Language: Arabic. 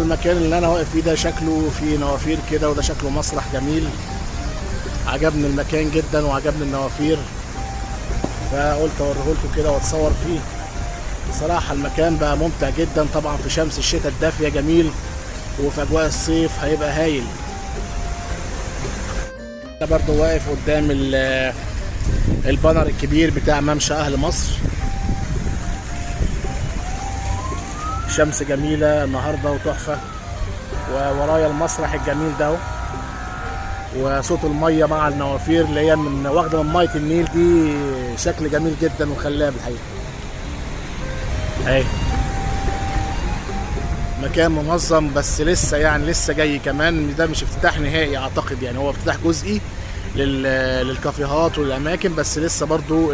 المكان اللي انا واقف فيه ده شكله فيه نوافير كده، وده شكله مسرح جميل. عجبني المكان جدا وعجبني النوافير، فقلت اوريهولكوا كده واتصور فيه. بصراحة المكان بقى ممتع جدا، طبعا في شمس الشتاء الدافية جميل، وفي اجواء الصيف هيبقى هايل. انا برضو واقف قدام البانر الكبير بتاع ممشى اهل مصر. شمس جميلة النهاردة وتحفة، وورايا المسرح الجميل ده، وصوت المية مع النوافير اللي هي واخدة من مية النيل دي، شكل جميل جدا وخلاب الحقيقة. اهي مكان منظم، بس لسه يعني لسه جاي كمان، ده مش افتتاح نهائي اعتقد، يعني هو افتتاح جزئي للكافيهات والاماكن، بس لسه برضو